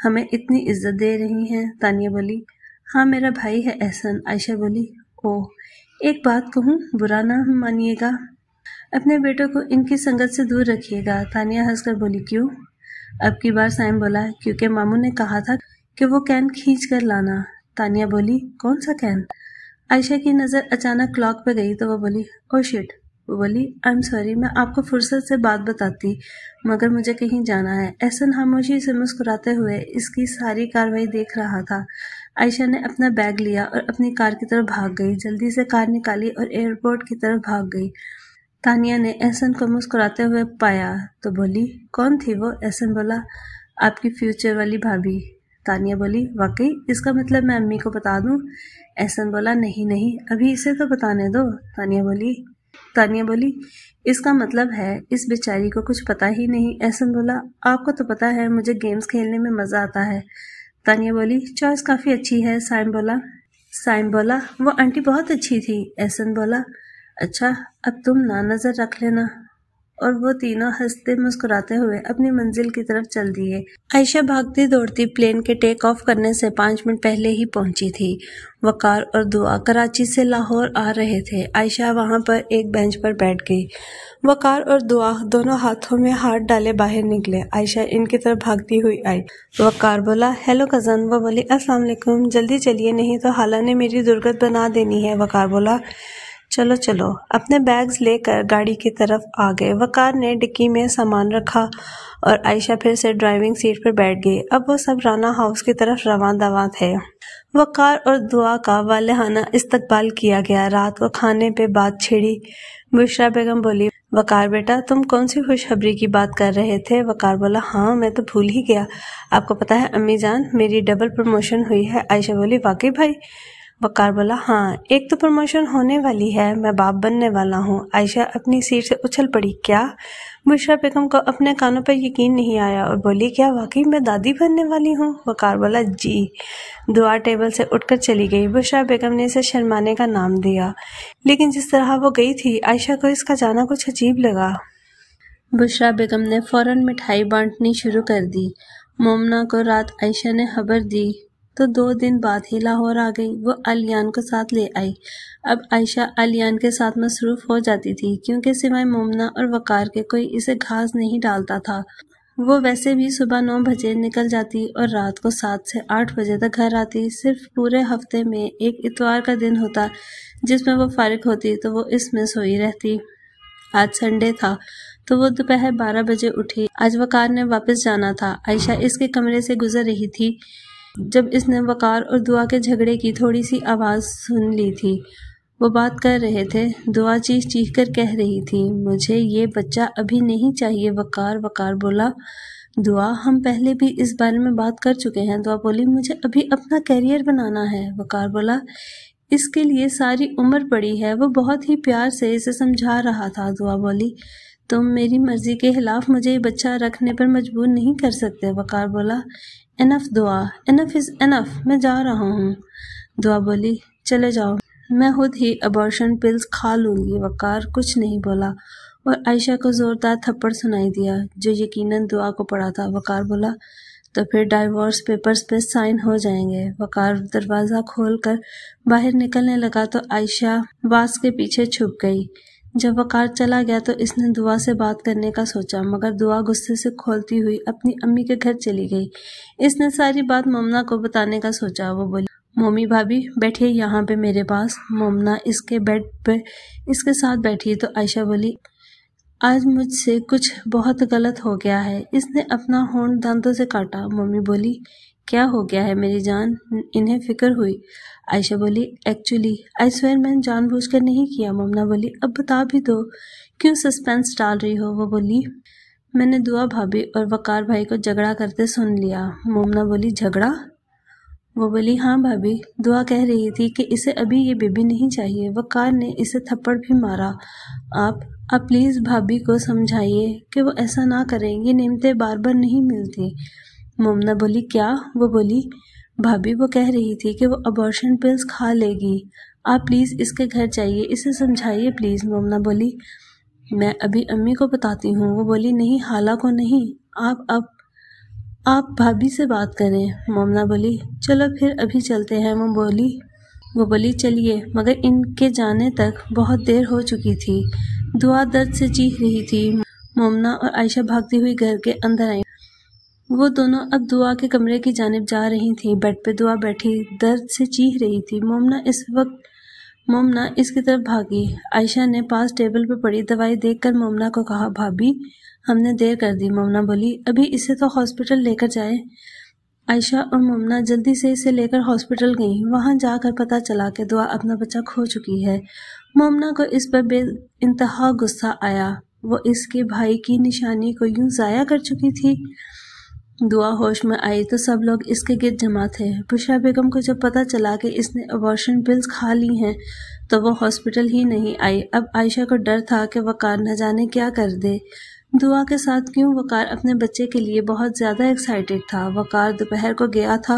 S1: ہمیں اتنی عزت دے رہی ہیں۔ تانیہ بولی، ہاں میرا بھائی ہے احسن۔ عائشہ بولی، اوہ، ایک بات کہوں، برا نہ مانیے گا، اپنے بیٹوں کو ان کی سنگت سے دور رکھیے گا۔ تانیہ ہنس کر بولی، کیوں؟ اب کی بار سائم بولا، کیونکہ ماموں نے کہا تھا کہ وہ کین کھینچ کر لانا۔ تانیہ بولی، کون سا کین؟ عائشہ کی نظر اچانک کلاک پہ گئی تو وہ بولی، او شٹ۔ وہ بولی، آئی ایم سوری، میں آپ کو فرصت سے بات بتاتی، مگر مجھے کہیں جانا ہے۔ احسن خاموشی سے مسکراتے ہوئے اس کی ساری کاروائی دیکھ رہا تھا۔ عائشہ نے اپنا بیگ لیا اور اپنی کار کی طرف بھاگ گئی، جلدی سے کار نکالی اور ایئرپورٹ کی طرف بھاگ گئی۔ تانیہ نے احسن کو مسکراتے ہوئے پایا تو بولی، کون تھی وہ؟ احسن بولا، آپ کی فیوچر والی بھابھی۔ تانیہ بولی، واقعی؟ اس کا مطلب میں امی کو بتا دوں؟ احسن بولا، نہیں، ابھی اسے تو بتانے دو۔ تانیہ بولی، اس کا مطلب ہے اس بیچاری کو کچھ پتا ہی نہیں۔ احسن بولا، آپ کو تو پتا ہے مجھے گیمز کھیلنے میں مزہ آتا ہے۔ تانیہ بولی، چوائس کافی اچھی ہے۔ سائم بولا، وہ آنٹی بہت اچھی تھی۔ احسن بولا، اچھا، اب تم نہ نظر رکھ لینا۔ اور وہ تینوں ہنستے مسکراتے ہوئے اپنی منزل کی طرف چل دیے۔ عائشہ بھاگتی دوڑتی پلین کے ٹیک آف کرنے سے 5 منٹ پہلے ہی پہنچی تھی۔ وقار اور دعا کراچی سے لاہور آ رہے تھے۔ عائشہ وہاں پر ایک بینچ پر بیٹھ گئی۔ وقار اور دعا دونوں ہاتھوں میں ہاتھ ڈالے باہر نکلے۔ عائشہ ان کی طرف بھاگتی ہوئی آئی۔ وقار بولا، ہیلو کزن۔ وہ بولی، السلام علیکم، جلدی چلیے نہیں تو خالہ نے میری درگت بنا دینی ہے۔ وقار بولا، چلو۔ اپنے بیگز لے کر گاڑی کی طرف آ گئے۔ وقار نے ڈکی میں سامان رکھا اور عائشہ پھر سے ڈرائیونگ سیٹ پر بیٹھ گئی۔ اب وہ سب رانا ہاؤس کی طرف رواں دواں تھے۔ وقار اور دعا کا والہانہ استقبال کیا گیا۔ رات کو کھانے پہ بات چھڑی۔ بشرا بیگم بولی، وقار بیٹا، تم کون سی خوشخبری کی بات کر رہے تھے؟ وقار بولا، ہاں میں تو بھول ہی گیا، آپ کو پتا ہے امی جان، میری ڈبل پروموشن ہوئی ہے۔ عائشہ بولی، واقعی بھائی؟ وقار بولا، ہاں، ایک تو پروموشن ہونے والی ہے، میں باپ بننے والا ہوں۔ عائشہ اپنی سیٹ سے اچھل پڑی، کیا؟ بشرا بیگم کو اپنے کانوں پر یقین نہیں آیا اور بولی، کیا واقعی میں دادی بننے والی ہوں؟ وقار بولا، جی۔ دعا ٹیبل سے اٹھ کر چلی گئی۔ بشرا بیگم نے اسے شرمانے کا نام دیا، لیکن جس طرح وہ گئی تھی عائشہ کو اس کا جانا کچھ عجیب لگا۔ بشرا بیگم نے فوراً مٹھائی بانٹنی شروع کر دی۔ مومنہ کو رات عائشہ نے خبر دی تو 2 دن بعد ہی لاہور آ گئی۔ وہ علیان کو ساتھ لے آئی۔ اب عائشہ علیان کے ساتھ مصروف ہو جاتی تھی، کیونکہ سوائے مومنہ اور وقار کے کوئی اسے گھاس نہیں ڈالتا تھا۔ وہ ویسے بھی صبح 9 بجے نکل جاتی اور رات کو 7 سے 8 بجے تک گھر آتی۔ صرف پورے ہفتے میں ایک اتوار کا دن ہوتا جس میں وہ فارغ ہوتی تو وہ اس میں سوئی رہتی۔ آج سنڈے تھا تو وہ دوپہر 12 بجے اٹھی۔ آج وقار نے واپس جانا تھا۔ عائشہ اس کے کمرے سے گزر رہی تھی جب اس نے وقار اور دعا کے جھگڑے کی تھوڑی سی آواز سن لی تھی۔ وہ بات کر رہے تھے۔ دعا چیخ چیخ کر کہہ رہی تھی، مجھے یہ بچہ ابھی نہیں چاہیے وقار بولا، دعا ہم پہلے بھی اس بارے میں بات کر چکے ہیں۔ دعا بولی، مجھے ابھی اپنا کیریئر بنانا ہے۔ وقار بولا، اس کے لیے ساری عمر پڑی ہے۔ وہ بہت ہی پیار سے اسے سمجھا رہا تھا۔ دعا بولی، تم میری مرضی کے خلاف مجھے یہ بچہ رکھنے پر مجبور نہیں کر سکتے۔ وقار بولا، انف دعا، انف از انف، میں جا رہا ہوں۔ دعا بولی، چلے جاؤ، میں خود ہی ابارشن پلز کھا لوں گی۔ وقار کچھ نہیں بولا اور عائشہ کو زوردار تھپڑ سنائی دیا جو یقیناً دعا کو پڑا تھا۔ وقار بولا، تو پھر ڈائیورس پیپرز پہ سائن ہو جائیں گے۔ وقار دروازہ کھول کر باہر نکلنے لگا تو عائشہ واس کے پیچھے چھپ گئی۔ جب وقار چلا گیا تو اس نے دعا سے بات کرنے کا سوچا، مگر دعا غصے سے کھولتی ہوئی اپنی امی کے گھر چلی گئی۔ اس نے ساری بات مومنہ کو بتانے کا سوچا۔ وہ بولی، مومی بھابی بیٹھیے یہاں پہ میرے پاس۔ مومنا اس کے بیڈ پہ اس کے ساتھ بیٹھی تو عائشہ بولی آج مجھ سے کچھ بہت غلط ہو گیا ہے۔ اس نے اپنا ہونٹ دانتوں سے کاٹا۔ مومی بولی کیا ہو گیا ہے میری جان؟ انہیں فکر ہوئی۔ عائشہ بولی ایکچولی آئی سویر میں نے جان بوجھ کر نہیں کیا۔ مومنا بولی اب بتا بھی دو، کیوں سسپینس ڈال رہی ہو؟ وہ بولی میں نے دعا بھابی اور وقار بھائی کو جھگڑا کرتے سن لیا۔ مومنا بولی جھگڑا؟ وہ بولی ہاں بھابی، دعا کہہ رہی تھی کہ اسے ابھی یہ بیبی نہیں چاہیے۔ وقار نے اسے تھپڑ بھی مارا۔ آپ پلیز بھابی کو سمجھائیے کہ وہ ایسا نہ کریں، یہ نعمتیں بار بار نہیں ملتی۔ مومنا بولی کیا؟ وہ بولی بھابی وہ کہہ رہی تھی کہ وہ ابارشن پلز کھا لے گی، آپ پلیز اس کے گھر جائیے، اسے سمجھائیے پلیز۔ مومنا بولی میں ابھی امی کو بتاتی ہوں۔ وہ بولی نہیں، خالہ کو نہیں، آپ بھابی سے بات کریں۔ مومنا بولی چلو پھر ابھی چلتے ہیں۔ وہ بولی چلیے، مگر ان کے جانے تک بہت دیر ہو چکی تھی۔ دعا درد سے چیخ رہی تھی۔ مومنا اور عائشہ بھاگتی ہوئی گھر کے اندر آئیں۔ وہ دونوں اب دعا کے کمرے کی جانب جا رہی تھیں۔ بیڈ پہ دعا بیٹھی درد سے چیخ رہی تھی۔ مومنا اس کی طرف بھاگی۔ عائشہ نے پاس ٹیبل پر پڑی دوائی دیکھ کر مومنا کو کہا بھابی ہم نے دیر کر دی۔ مومنا بولی ابھی اسے تو ہاسپٹل لے کر جائیں۔ عائشہ اور مومنا جلدی سے اسے لے کر ہاسپٹل گئیں۔ وہاں جا کر پتہ چلا کہ دعا اپنا بچہ کھو چکی ہے۔ مومنا کو اس پر بے انتہا غصہ آیا۔ وہ اس کے بھائی کی نشانی کو یوں ضائع کر چکی تھی۔ دعا ہوش میں آئی تو سب لوگ اس کے گرد جمع تھے۔ بشرا بیگم کو جب پتہ چلا کہ اس نے ابارشن پلز کھا لی ہیں تو وہ ہاسپٹل ہی نہیں آئی۔ اب عائشہ کو ڈر تھا کہ وقار نہ جانے کیا کر دے۔ دعا کے ساتھ کیوں وقار اپنے بچے کے لیے بہت زیادہ ایکسائٹڈ تھا۔ وقار دوپہر کو گیا تھا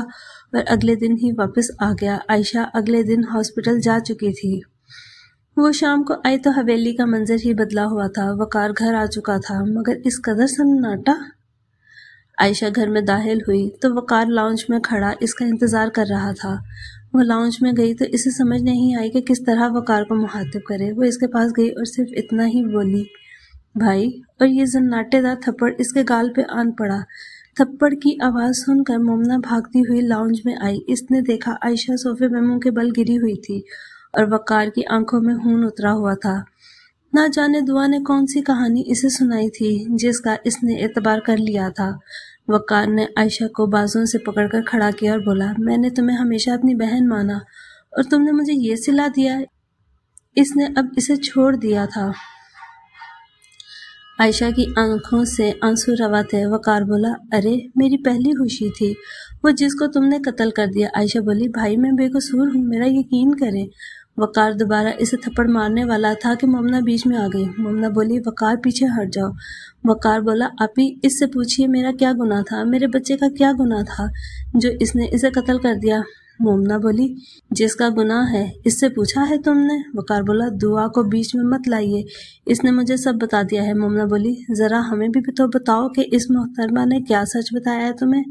S1: اور اگلے دن ہی واپس آ گیا۔ عائشہ اگلے دن ہاسپٹل جا چکی تھی۔ وہ شام کو آئی تو حویلی کا منظر ہی بدلا ہوا تھا۔ وقار گھر آ چکا تھا مگر اس قدر سناٹا۔ عائشہ گھر میں داخل ہوئی تو وقار لاؤنج میں کھڑا اس کا انتظار کر رہا تھا۔ وہ لاؤنج میں گئی تو اسے سمجھ نہیں آئی کہ کس طرح وقار کو مخاطب کرے۔ وہ اس کے پاس گئی اور صرف اتنا ہی بولی بھائی، اور یہ زناٹے دار تھپڑ اس کے گال پہ آن پڑا۔ تھپڑ کی آواز سن کر مومنا بھاگتی ہوئی لاؤنج میں آئی۔ اس نے دیکھا عائشہ صوفے پہ منہ کے بل گری ہوئی تھی اور وقار کی آنکھوں میں خون اترا ہوا تھا۔ نہ جانے دعا نے کون سی کہانی اسے سنائی تھی جس کا اس نے اعتبار کر لیا تھا۔ وقار نے عائشہ کو بازوؤں سے پکڑ کر کھڑا کیا اور بولا میں نے تمہیں ہمیشہ اپنی بہن مانا اور تم نے مجھے یہ سلا دیا۔ اس نے اب اسے چھوڑ دیا تھا۔ عائشہ کی آنکھوں سے آنسو روا تھے۔ وقار بولا ارے میری پہلی خوشی تھی وہ جس کو تم نے قتل کر دیا۔ عائشہ بولی بھائی میں بے قصور ہوں، میرا یقین کریں۔ وقار دوبارہ اسے تھپڑ مارنے والا تھا کہ مومنا بیچ میں آ گئی۔ مومنا بولی وقار پیچھے ہٹ جاؤ۔ وقار بولا آپی اس سے پوچھئے میرا کیا گناہ تھا، میرے بچے کا کیا گناہ تھا جو اس نے اسے قتل کر دیا۔ مومنا بولی جس کا گناہ ہے اس سے پوچھا ہے تم نے؟ وقار بولا دعا کو بیچ میں مت لائیے، اس نے مجھے سب بتا دیا ہے۔ مومنا بولی ذرا ہمیں بھی تو بتاؤ کہ اس محترمہ نے کیا سچ بتایا ہے تمہیں؟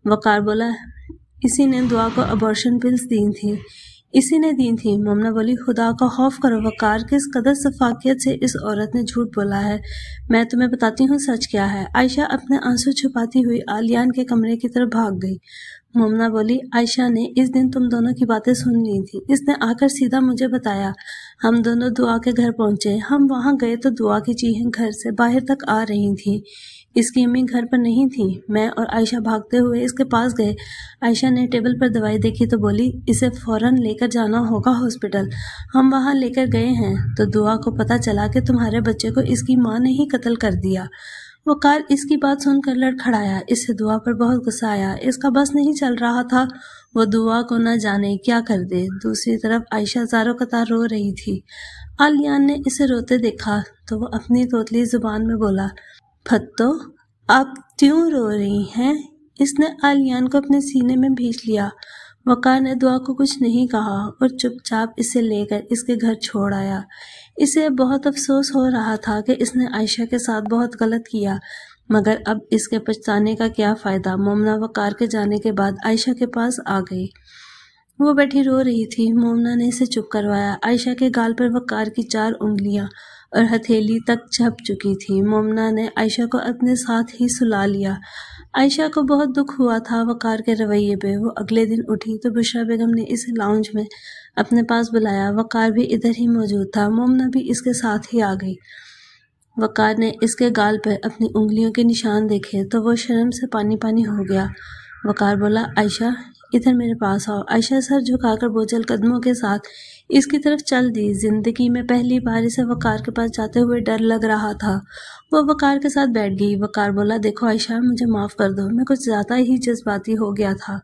S1: وقار بولا اسی نے دعا کو ابارشن پلز دی تھی، اسی نے دی تھی۔ مومنا بولی خدا کا خوف کرو وقار، کس قدر سفاکیت سے اس عورت نے جھوٹ بولا ہے۔ میں تمہیں بتاتی ہوں سچ کیا ہے۔ عائشہ اپنے آنسو چھپاتی ہوئی آلیان کے کمرے کی طرف بھاگ گئی۔ مومنا بولی عائشہ نے اس دن تم دونوں کی باتیں سن لی تھی، اس نے آ کر سیدھا مجھے بتایا۔ ہم دونوں دعا کے گھر پہنچے، ہم وہاں گئے تو دعا کی چیخیں گھر سے باہر تک آ رہی تھیں۔ اس کی امی گھر پر نہیں تھی۔ میں اور عائشہ بھاگتے ہوئے اس کے پاس گئے۔ عائشہ نے ٹیبل پر دوائی دیکھی تو بولی اسے فوراً لے کر جانا ہوگا ہاسپٹل۔ ہم وہاں لے کر گئے ہیں تو دعا کو پتہ چلا کہ تمہارے بچے کو اس کی ماں نے ہی قتل کر دیا۔ وقار اس کی بات سن کر لڑکھڑایا۔ اس سے دعا پر بہت غصہ آیا۔ اس کا بس نہیں چل رہا تھا وہ دعا کو نہ جانے کیا کر دے۔ دوسری طرف عائشہ زاروں قطار رو رہی تھی۔ آلیان نے اسے روتے دیکھا تو وہ اپنی توتلی زبان میں بولا پھتو آپ کیوں رو رہی ہیں؟ اس نے آلیان کو اپنے سینے میں بھیج لیا۔ وقار نے دعا کو کچھ نہیں کہا اور چپ چاپ اسے لے کر اس کے گھر چھوڑ آیا۔ اسے بہت افسوس ہو رہا تھا کہ اس نے عائشہ کے ساتھ بہت غلط کیا، مگر اب اس کے پچھتانے کا کیا فائدہ۔ مومنا وقار کے جانے کے بعد عائشہ کے پاس آ گئی۔ وہ بیٹھی رو رہی تھی۔ مومنا نے اسے چپ کروایا۔ عائشہ کے گال پر وقار کی 4 انگلیاں اور ہتھیلی تک چھپ چکی تھی۔ مومنہ نے عائشہ کو اپنے ساتھ ہی سلا لیا۔ عائشہ کو بہت دکھ ہوا تھا وقار کے رویے پہ۔ وہ اگلے دن اٹھی تو بشریٰ بیگم نے اسے لاؤنج میں اپنے پاس بلایا۔ وقار بھی ادھر ہی موجود تھا۔ مومنہ بھی اس کے ساتھ ہی آ گئی۔ وقار نے اس کے گال پر اپنی انگلیوں کے نشان دیکھے تو وہ شرم سے پانی پانی ہو گیا۔ وقار بولا، عائشہ ادھر میرے پاس آؤ۔ عائشہ سر جھکا کر بوجھل قدموں کے ساتھ اس کی طرف چل دی۔ زندگی میں پہلی بار اسے وقار کے پاس جاتے ہوئے ڈر لگ رہا تھا۔ وہ وقار کے ساتھ بیٹھ گئی۔ وقار بولا، دیکھو عائشہ، مجھے معاف کر دو، میں کچھ زیادہ ہی جذباتی ہو گیا تھا۔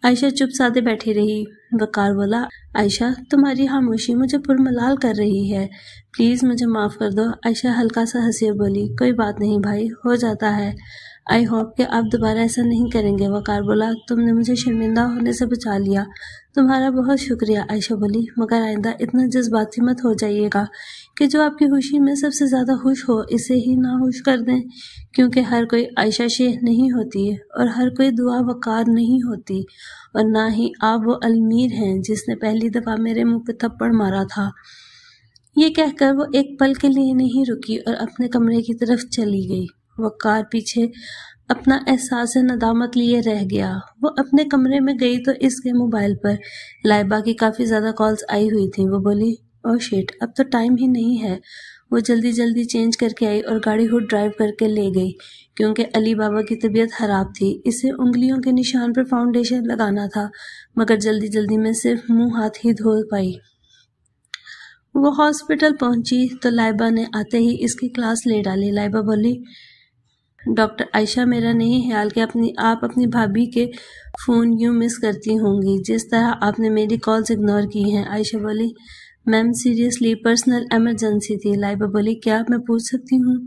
S1: عائشہ چپ سادے بیٹھی رہی۔ وقار بولا، عائشہ تمہاری خاموشی مجھے پرملال کر رہی ہے، پلیز مجھے معاف کر دو۔ عائشہ ہلکا سا ہنسی اور بولی، کوئی بات نہیں بھائی، ہو جاتا ہے، آئی ہوپ کہ آپ دوبارہ ایسا نہیں کریں گے۔ وقار بولا، تم نے مجھے شرمندہ ہونے سے بچا لیا، تمہارا بہت شکریہ۔ عائشہ بولی، مگر آئندہ اتنا جذباتی مت ہو جائیے گا کہ جو آپ کی خوشی میں سب سے زیادہ خوش ہو اسے ہی ناخوش کر دیں، کیونکہ ہر کوئی عائشہ شیخ نہیں ہوتی اور ہر کوئی دعا وقار نہیں ہوتی، اور نہ ہی آپ وہ المیر ہیں جس نے پہلی دفعہ میرے منہ پہ تھپڑ مارا تھا۔ یہ کہہ کر وہ ایک پل کے لیے نہیں رکی اور اپنے کمرے کی طرف چلی گئی۔ وقار پیچھے اپنا احساس ندامت لیے رہ گیا۔ وہ اپنے کمرے میں گئی تو اس کے موبائل پر لائبہ کی کافی زیادہ کالز آئی ہوئی تھیں۔ وہ بولی، اوہ شٹ، اب تو ٹائم ہی نہیں ہے۔ وہ جلدی جلدی چینج کر کے آئی اور گاڑی ہوڈ ڈرائیو کر کے لے گئی، کیونکہ علی بابا کی طبیعت خراب تھی۔ اسے انگلیوں کے نشان پر فاؤنڈیشن لگانا تھا، مگر جلدی جلدی میں صرف منہ ہاتھ ہی دھو پائی۔ وہ ہاسپٹل پہنچی تو لائبہ نے آتے ہی اس کی کلاس لے ڈالی۔ لائبہ بولی، ڈاکٹر عائشہ، میرا نہیں خیال کہ آپ اپنی بھابھی کے فون یوں مس کرتی ہوں گی جس طرح آپ نے میری کالز اگنور کی ہیں۔ عائشہ بولی، میم سیریسلی پرسنل ایمرجنسی تھی۔ لائبہ بولی، کیا میں پوچھ سکتی ہوں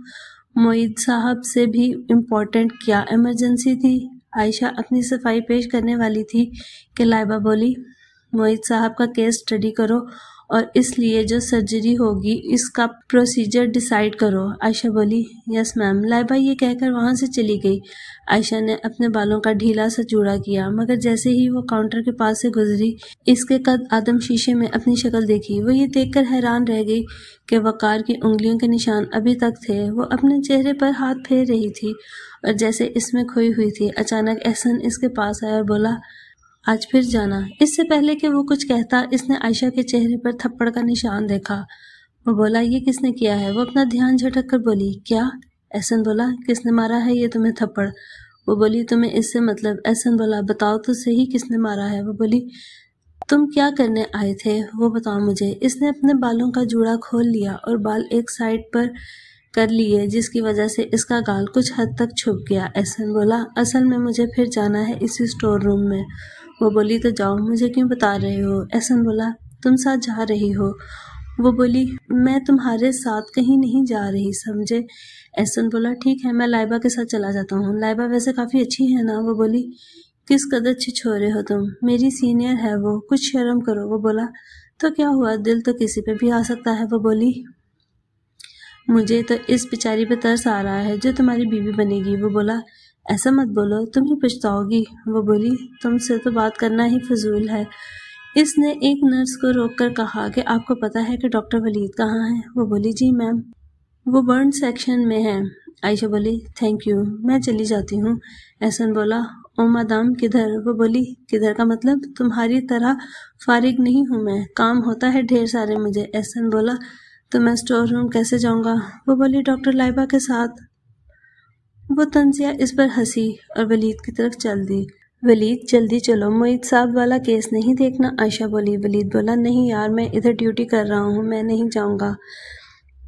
S1: معید صاحب سے بھی امپورٹنٹ کیا ایمرجنسی تھی؟ عائشہ اپنی صفائی پیش کرنے والی تھی کہ لائبہ بولی، معید صاحب کا کیس اسٹڈی کرو اور اس لیے جو سرجری ہوگی اس کا پروسیجر ڈیسائیڈ کرو۔ عائشہ بولی، یس میم۔ لائبہ یہ کہہ کر وہاں سے چلی گئی۔ عائشہ نے اپنے بالوں کا ڈھیلا سا جوڑا کیا، مگر جیسے ہی وہ کاؤنٹر کے پاس سے گزری اس کے قد آدم شیشے میں اپنی شکل دیکھی۔ وہ یہ دیکھ کر حیران رہ گئی کہ وقار کی انگلیوں کے نشان ابھی تک تھے۔ وہ اپنے چہرے پر ہاتھ پھیر رہی تھی اور جیسے اس میں کھوئی ہوئی تھی۔ اچانک احسن اس کے پاس آیا اور بولا، آج پھر جانا۔ اس سے پہلے کہ وہ کچھ کہتا اس نے عائشہ کے چہرے پر تھپڑ کا نشان دیکھا۔ وہ بولا، یہ کس نے کیا ہے؟ وہ اپنا دھیان جھٹک کر بولی، کیا؟ احسن بولا، کس نے مارا ہے یہ تمہیں تھپڑ؟ وہ بولی، تمہیں اس سے مطلب؟ احسن بولا، بتاؤ تو صحیح کس نے مارا ہے؟ وہ بولی، تم کیا کرنے آئے تھے وہ بتاؤ مجھے۔ اس نے اپنے بالوں کا جوڑا کھول لیا اور بال ایک سائڈ پر کر لیے جس کی وجہ سے اس کا گال کچھ حد تک چھپ گیا۔ احسن بولا، اصل میں مجھے پھر جانا ہے اسی اسٹور روم میں۔ وہ بولی، تو جاؤ، مجھے کیوں بتا رہے ہو؟ احسن بولا، تم ساتھ جا رہی ہو۔ وہ بولی، میں تمہارے ساتھ کہیں نہیں جا رہی، سمجھے؟ احسن بولا، ٹھیک ہے، میں لائبہ کے ساتھ چلا جاتا ہوں۔ لائبہ ویسے کافی اچھی ہے نا؟ وہ بولی، کس قدر چھچھورے ہو تم، میری سینئر ہے وہ، کچھ شرم کرو۔ وہ بولا، تو کیا ہوا، دل تو کسی پہ بھی آ سکتا ہے۔ وہ بولی، مجھے تو اس بیچاری پہ ترس آ رہا ہے جو تمہاری بیوی بنے گی۔ وہ بولا، ایسا مت بولو، تم ہی پچھتاؤ گی۔ وہ بولی، تم سے تو بات کرنا ہی فضول ہے۔ اس نے ایک نرس کو روک کر کہا کہ آپ کو پتا ہے کہ ڈاکٹر ولید کہاں ہے؟ وہ بولی، جی میم، وہ برن سیکشن میں ہے۔ عائشہ بولی، تھینک یو، میں چلی جاتی ہوں۔ احسن بولا، او مادام کدھر؟ وہ بولی، کدھر کا مطلب، تمہاری طرح فارغ نہیں ہوں میں، کام ہوتا ہے ڈھیر سارے مجھے۔ احسن بولا، تو میں اسٹور روم کیسے جاؤں گا؟ وہ بولی، ڈاکٹر لائبہ کے ساتھ۔ وہ طنزیہ اس پر ہنسی اور ولید کی طرف چل دی۔ ولید، جلدی چلو، معید صاحب والا کیس نہیں دیکھنا؟ عائشہ بولی۔ ولید بولا، نہیں یار، میں ادھر ڈیوٹی کر رہا ہوں، میں نہیں جاؤں گا۔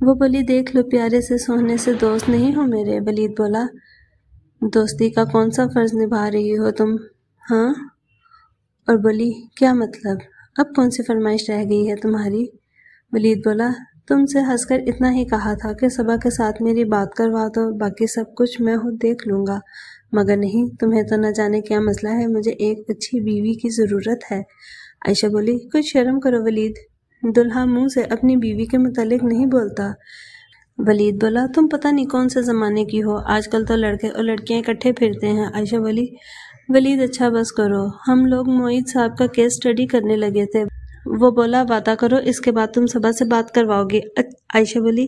S1: وہ بولی، دیکھ لو، پیارے سے سونے سے دوست نہیں ہو میرے۔ ولید بولا، دوستی کا کون سا فرض نبھا رہی ہو تم؟ ہاں؟ اور بولی، کیا مطلب، اب کون سی فرمائش رہ گئی ہے تمہاری؟ ولید بولا، تم سے ہنس کر اتنا ہی کہا تھا کہ صبا کے ساتھ میری بات کروا دو، باقی سب کچھ میں خود دیکھ لوں گا، مگر نہیں، تمہیں تو نہ جانے کیا مسئلہ ہے، مجھے ایک اچھی بیوی کی ضرورت ہے۔ عائشہ بولی، کچھ شرم کرو ولید، دلہا منہ سے اپنی بیوی کے متعلق نہیں بولتا۔ ولید بولا، تم پتہ نہیں کون سے زمانے کی ہو، آج کل تو لڑکے اور لڑکیاں اکٹھے پھرتے ہیں۔ عائشہ بولی، ولید اچھا بس کرو، ہم لوگ معید صاحب کا کیس اسٹڈی کرنے لگے تھے، وہ بولا وعدہ کرو اس کے بعد تم صبا سے بات کرواؤ گی۔ عائشہ بولی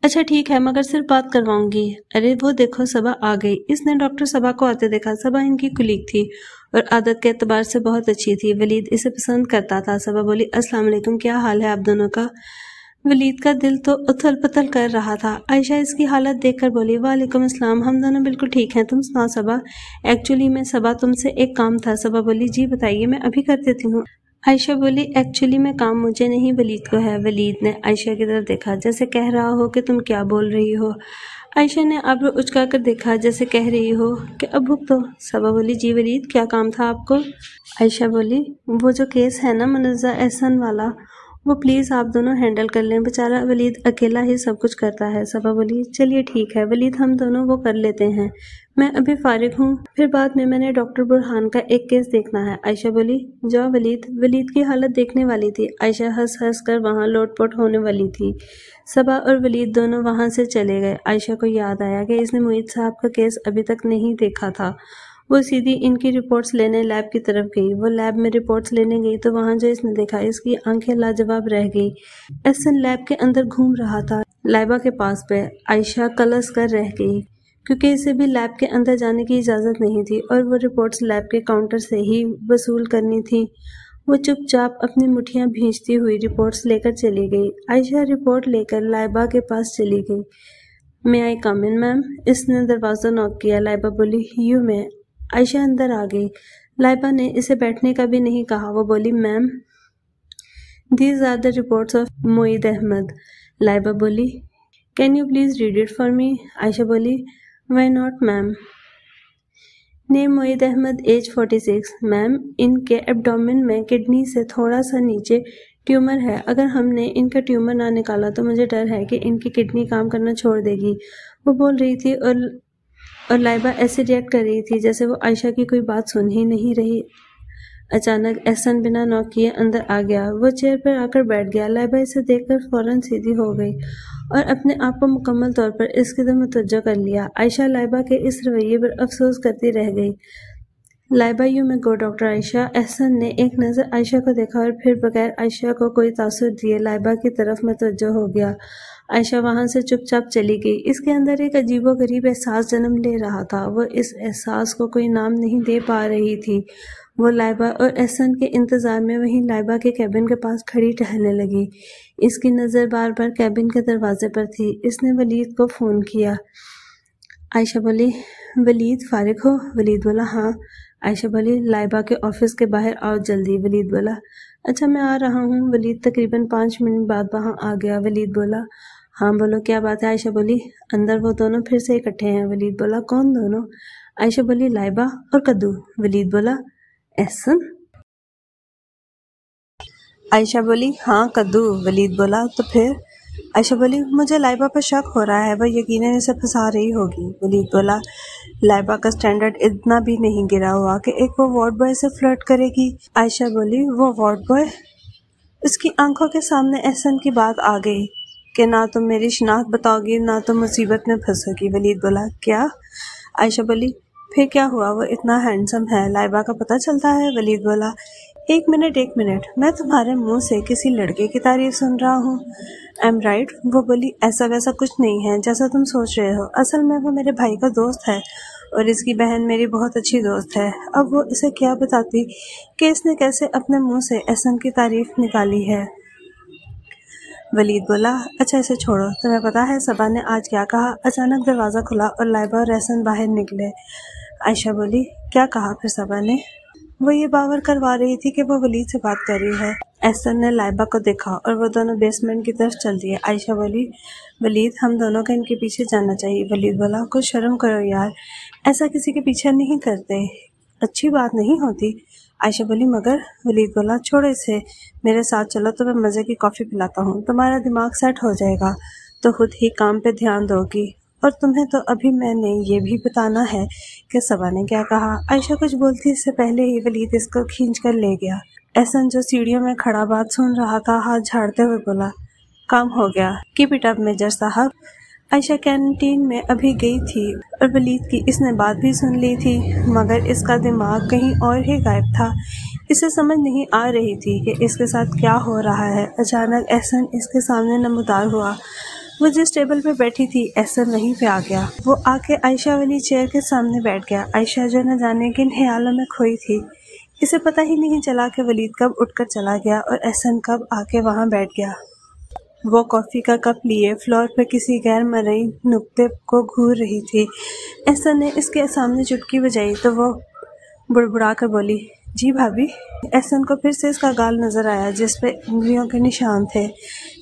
S1: اچھا ٹھیک ہے مگر صرف بات کرواؤں گی۔ ارے وہ دیکھو صبا آ گئی۔ اس نے ڈاکٹر صبا کو آتے دیکھا۔ صبا ان کی کلیگ تھی اور عادت کے اعتبار سے بہت اچھی تھی۔ ولید اسے پسند کرتا تھا۔ صبا بولی السلام علیکم، کیا حال ہے آپ دونوں کا؟ ولید کا دل تو اتھل پتھل کر رہا تھا۔ عائشہ اس کی حالت دیکھ کر بولی وعلیکم السلام، ہم دونوں بالکل ٹھیک ہیں، تم سناؤ صبا؟ ایکچولی میں صبا تم سے ایک کام تھا۔ صبا بولی جی بتائیے، میں ابھی کر دیتی ہوں۔ عائشہ بولی ایکچولی میں کام مجھے نہیں ولید کو ہے۔ ولید نے عائشہ کی طرف دیکھا جیسے کہہ رہا ہو کہ تم کیا بول رہی ہو۔ عائشہ نے ابرو اچکا کر دیکھا جیسے کہہ رہی ہو کہ اب بھگ دو۔ صبا بولی جی ولید کیا کام تھا آپ کو؟ عائشہ بولی وہ جو کیس ہے نا منزہ احسن والا، وہ پلیز آپ دونوں ہینڈل کر لیں، بیچارہ ولید اکیلا ہی سب کچھ کرتا ہے۔ صبا بولی چلیے ٹھیک ہے ولید، ہم دونوں وہ کر لیتے ہیں، میں ابھی فارغ ہوں، پھر بعد میں نے ڈاکٹر برہان کا ایک کیس دیکھنا ہے۔ عائشہ بولی جاؤ ولید۔ ولید کی حالت دیکھنے والی تھی۔ عائشہ ہنس ہنس کر وہاں لوٹ پوٹ ہونے والی تھی۔ صبا اور ولید دونوں وہاں سے چلے گئے۔ عائشہ کو یاد آیا کہ اس نے معید صاحب کا کیس ابھی تک نہیں دیکھا تھا۔ وہ سیدھی ان کی رپورٹس لینے لیب کی طرف گئی۔ وہ لیب میں رپورٹس لینے گئی تو وہاں جو اس نے دیکھا اس کی آنکھیں لاجواب رہ گئی۔ احسن لیب کے اندر گھوم رہا تھا لائبہ کے پاس پہ۔ عائشہ کلس کر رہ گئی کیونکہ اسے بھی لیب کے اندر جانے کی اجازت نہیں تھی اور وہ رپورٹس لیب کے کاؤنٹر سے ہی وصول کرنی تھی۔ وہ چپ چاپ اپنی مٹھیاں بھینچتی ہوئی رپورٹس لے کر چلی گئی۔ عائشہ رپورٹ لے کر لائبہ کے پاس چلی گئی۔ میں آئی کم ان میم؟ اس نے دروازہ نوک کیا۔ لائبہ بولی یو میں۔ عائشہ اندر آ گئی۔ لائبہ نے اسے بیٹھنے کا بھی نہیں کہا۔ وہ بولی ma'am these are the reports of Moeed Ahmed. Laiba بولی can you please read it for me? Ayesha بولی why not ma'am. Name Moeed Ahmed, age 46۔ Ma'am ان کے ایبڈومن میں کڈنی سے تھوڑا سا نیچے ٹیومر ہے، اگر ہم نے ان کا ٹیومر نہ نکالا تو مجھے ڈر ہے کہ ان کی کڈنی کام کرنا چھوڑ دے گی۔ وہ بول رہی تھی اور لائبہ ایسے ریئیکٹ کر رہی تھی جیسے وہ عائشہ کی کوئی بات سن ہی نہیں رہی۔ اچانک احسن بنا نوک کیے اندر آ گیا۔ وہ چیئر پر آ کر بیٹھ گیا۔ لائبہ اسے دیکھ کر فوراً سیدھی ہو گئی اور اپنے آپ کو مکمل طور پر اس کی طرف متوجہ کر لیا۔ عائشہ لائبہ کے اس رویے پر افسوس کرتی رہ گئی۔ لائبہ یو میں گو ڈاکٹر عائشہ۔ احسن نے ایک نظر عائشہ کو دیکھا اور پھر بغیر عائشہ کو کوئی تاثر دیے لائبہ کی طرف متوجہ ہو گیا۔ عائشہ وہاں سے چپ چاپ چلی گئی۔ اس کے اندر ایک عجیب و غریب احساس جنم لے رہا تھا۔ وہ اس احساس کو کوئی نام نہیں دے پا رہی تھی۔ وہ لائبہ اور احسن کے انتظار میں وہیں لائبہ کے کیبن کے پاس کھڑی ٹہلنے لگی۔ اس کی نظر بار بار کیبن کے دروازے پر تھی۔ اس نے ولید کو فون کیا۔ عائشہ بولی ولید فارغ ہو؟ ولید بولا ہاں۔ عائشہ بولی لائبہ کے آفس کے باہر آؤ جلدی۔ ولید بولا اچھا میں آ رہا ہوں۔ ولید تقریباً 5 منٹ بعد وہاں آ گیا۔ ولید بولا ہاں بولو کیا بات ہے؟ عائشہ بولی اندر وہ دونوں پھر سے اکٹھے ہیں۔ ولید بولا کون دونوں؟ عائشہ بولی لائبہ اور کدو۔ ولید بولا احسن؟ عائشہ بولی ہاں کدو۔ ولید بولا تو پھر؟ عائشہ بولی مجھے لائبہ پر شک ہو رہا ہے، وہ یقیناً اسے پھنسا رہی ہوگی۔ ولید بولا لائبہ کا سٹینڈرڈ اتنا بھی نہیں گرا ہوا کہ ایک وہ وارڈ بوائے سے فلرٹ کرے گی۔ عائشہ بولی وہ وارڈ بوائے؟ اس کی آنکھوں کے سامنے احسن کی بات آ گئی کہ نہ تم میری شناخت بتاؤ گی نہ تم مصیبت میں پھنسو گی۔ ولید بولا کیا؟ عائشہ بولی پھر کیا ہوا، وہ اتنا ہینڈسم ہے، لائبہ کا پتہ چلتا ہے؟ ولید بولا ایک منٹ، میں تمہارے منہ سے کسی لڑکے کی تعریف سن رہا ہوں، ایم رائٹ؟ وہ بولی ایسا ویسا کچھ نہیں ہے جیسا تم سوچ رہے ہو، اصل میں وہ میرے بھائی کا دوست ہے اور اس کی بہن میری بہت اچھی دوست ہے۔ اب وہ اسے کیا بتاتی کہ اس نے کیسے اپنے منہ سے احسن کی تعریف نکالی ہے۔ ولید بولا اچھا اسے چھوڑو، تمہیں پتا ہے صبا نے آج کیا کہا؟ اچانک دروازہ کھلا اور لائبہ اور احسن باہر نکلے۔ عائشہ بولی کیا کہا پھر صبا نے؟ وہ یہ باور کروا رہی تھی کہ وہ ولید سے بات کر رہی ہے۔ احسن نے لائبہ کو دیکھا اور وہ دونوں بیسمنٹ کی طرف چل دیے۔ عائشہ بولی ولید ہم دونوں کا ان کے پیچھے جانا چاہیے۔ ولید بولا کچھ شرم کرو یار، ایسا کسی کے پیچھے نہیں کرتے، اچھی بات نہیں ہوتی۔ عائشہ بولی مگر؟ ولید بولا چھوڑو اسے، میرے ساتھ چلو تو میں مزے کی کافی پلاتا ہوں، تمہارا دماغ سیٹ ہو جائے گا تو خود ہی کام پہ دھیان دو گی، اور تمہیں تو ابھی میں نے یہ بھی بتانا ہے کہ صبا نے کیا کہا۔ عائشہ کچھ بولتی اس سے پہلے ہی ولید اس کو کھینچ کر لے گیا۔ احسن جو سیڑھیوں میں کھڑا بات سن رہا تھا ہاتھ جھاڑتے ہوئے بولا کام ہو گیا، کیپ اٹ اپ میجر صاحب۔ عائشہ کینٹین میں ابھی گئی تھی اور ولید کی اس نے بات بھی سن لی تھی مگر اس کا دماغ کہیں اور ہی غائب تھا۔ اسے سمجھ نہیں آ رہی تھی کہ اس کے ساتھ کیا ہو رہا ہے۔ اچانک احسن اس کے سامنے نمودار ہوا۔ وہ جس ٹیبل پہ بیٹھی تھی احسن وہیں پہ آ گیا۔ وہ آ کے عائشہ والی چیئر کے سامنے بیٹھ گیا۔ عائشہ جو نہ جانے کن خیالوں میں کھوئی تھی، اسے پتہ ہی نہیں چلا کہ ولید کب اٹھ کر چلا گیا اور احسن کب آ کے وہاں بیٹھ گیا۔ وہ کافی کا کپ لیے فلور پہ کسی غیر مرئی نقطے کو گھور رہی تھی۔ احسن نے اس کے سامنے چٹکی بجائی تو وہ بڑبڑا کر بولی، جی بھابی۔ احسن کو پھر سے اس کا گال نظر آیا جس پہ انگلیوں کے نشان تھے۔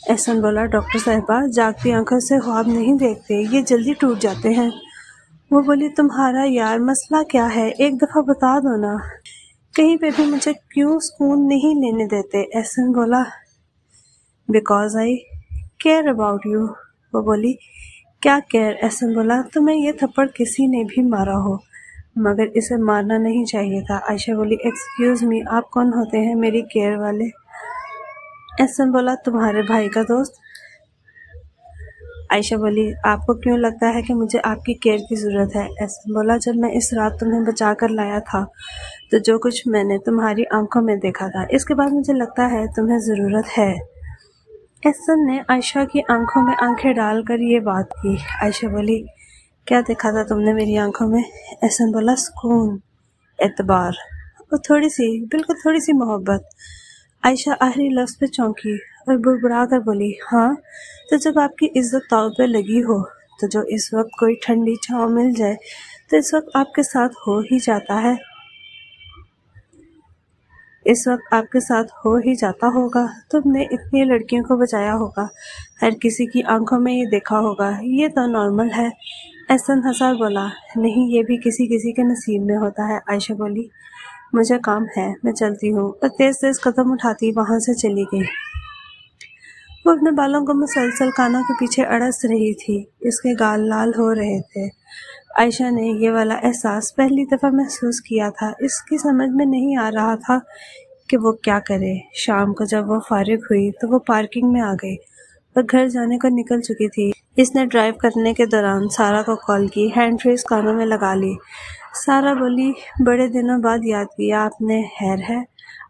S1: احسن بولا، ڈاکٹر صاحبہ، جاگتی آنکھوں سے خواب نہیں دیکھتے، یہ جلدی ٹوٹ جاتے ہیں۔ وہ بولی، تمہارا یار مسئلہ کیا ہے، ایک دفعہ بتا دو نا، کہیں پہ بھی مجھے کیوں سکون نہیں لینے دیتے۔ احسن بولا، because I care about you. وہ بولی، کیا کیئر؟ احسن بولا، تمہیں یہ تھپڑ کسی نے بھی مارا ہو مگر اسے مارنا نہیں چاہیے تھا۔ عائشہ بولی، ایکسکیوز می، آپ کون ہوتے ہیں میری کیئر والے؟ احسن بولا، تمہارے بھائی کا دوست۔ عائشہ بولی، آپ کو کیوں لگتا ہے کہ مجھے آپ کی کیئر کی ضرورت ہے؟ احسن بولا، جب میں اس رات تمہیں بچا کر لایا تھا تو جو کچھ میں نے تمہاری آنکھوں میں دیکھا تھا، اس کے بعد مجھے لگتا ہے تمہیں ضرورت ہے۔ احسن نے عائشہ کی آنکھوں میں آنکھیں ڈال کر یہ بات کی۔ عائشہ بولی، کیا دیکھا تھا تم نے میری آنکھوں میں؟ احسن بولا، سکون، اعتبار اور تھوڑی سی، بالکل تھوڑی سی محبت۔ عائشہ آخری لفظ پہ چونکی اور بڑبڑا کر بولی، ہاں، تو جب آپ کی عزت داؤ پہ لگی ہو تو جو اس وقت کوئی ٹھنڈی چھاؤں مل جائے تو اس وقت آپ کے ساتھ ہو ہی جاتا ہے، اس وقت آپ کے ساتھ ہو ہی جاتا ہوگا۔ تم نے اتنی لڑکیوں کو بچایا ہوگا، ہر کسی کی آنکھوں میں یہ دیکھا ہوگا، یہ تو نارمل ہے۔ احسن ہنسا بولا، نہیں، یہ بھی کسی کسی کے نصیب میں ہوتا ہے۔ عائشہ بولی، مجھے کام ہے، میں چلتی ہوں، اور تیز تیز قدم اٹھاتی وہاں سے چلی گئی۔ وہ اپنے بالوں کو مسلسل کانوں کے پیچھے اڑس رہی تھی، اس کے گال لال ہو رہے تھے۔ عائشہ نے یہ والا احساس پہلی دفعہ محسوس کیا تھا۔ اس کی سمجھ میں نہیں آ رہا تھا کہ وہ کیا کرے۔ شام کو جب وہ فارغ ہوئی تو وہ پارکنگ میں آ گئی اور گھر جانے کو نکل چکی تھی۔ اس نے ڈرائیو کرنے کے دوران سارا کو کال کی، ہینڈ فریز کانوں میں لگا لی۔ سارا بولی، بڑے دنوں بعد یاد کیا آپ نے، خیر ہے؟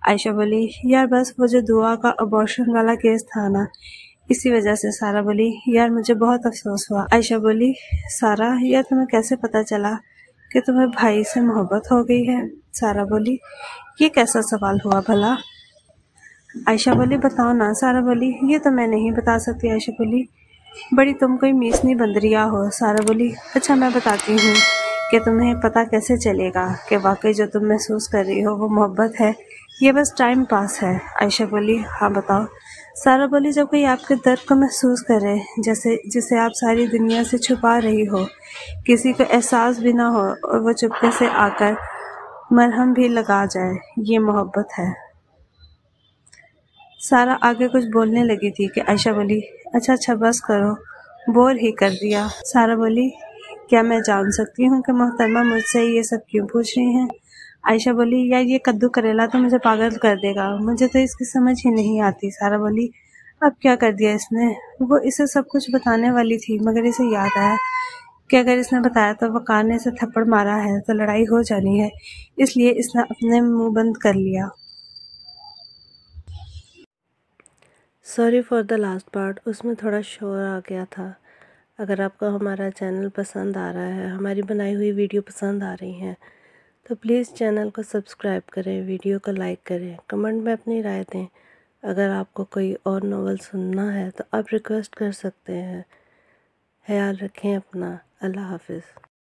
S1: عائشہ بولی، یار بس وہ جو دعا کا ابارشن والا کیس تھا نا، اسی وجہ سے۔ سارا بولی، یار مجھے بہت افسوس ہوا۔ عائشہ بولی، سارا، یار تمہیں کیسے پتا چلا کہ تمہیں بھائی سے محبت ہو گئی ہے؟ سارا بولی، یہ کیسا سوال ہوا بھلا؟ عائشہ بولی، بتاؤ نا۔ سارا بولی، یہ تو میں نہیں بتا سکتی۔ عائشہ بولی، بڑی تم کوئی میسنی بندریا ہو۔ سارا بولی، اچھا میں بتاتی ہوں کہ تمہیں پتہ کیسے چلے گا کہ واقعی جو تم محسوس کر رہی ہو وہ محبت ہے، یہ بس ٹائم پاس ہے۔ عائشہ بولی، ہاں بتاؤ۔ سارا بولی، جب کوئی آپ کے درد کو محسوس کرے، جسے آپ ساری دنیا سے چھپا رہی ہو، کسی کو احساس بھی نہ ہو اور وہ چپکے سے آ کر مرہم بھی لگا جائے، یہ محبت ہے۔ سارا آگے کچھ بولنے لگی تھی کہ عائشہ بولی، اچھا بس کرو، بور ہی کر دیا۔ سارا بولی، کیا میں جان سکتی ہوں کہ محترمہ مجھ سے یہ سب کیوں پوچھ رہی ہیں؟ عائشہ بولی، یار یہ کدو کریلا تو مجھے پاگل کر دے گا، مجھے تو اس کی سمجھ ہی نہیں آتی۔ سارا بولی، اب کیا کر دیا اس نے؟ وہ اسے سب کچھ بتانے والی تھی مگر اسے یاد آیا کہ اگر اس نے بتایا تو وقار نے اسے تھپڑ مارا ہے تو لڑائی ہو جانی ہے، اس لیے اس نے اپنے منہ بند کر لیا۔
S2: Sorry for the last part, اس میں تھوڑا شور آ گیا تھا۔ اگر آپ کو ہمارا چینل پسند آ رہا ہے، ہماری بنائی ہوئی ویڈیو پسند آ رہی ہیں تو پلیز چینل کو سبسکرائب کریں، ویڈیو کو لائک کریں، کمنٹ میں اپنی رائے دیں۔ اگر آپ کو کوئی اور ناول سننا ہے تو آپ ریکویسٹ کر سکتے ہیں۔ خیال رکھیں اپنا۔ اللہ حافظ۔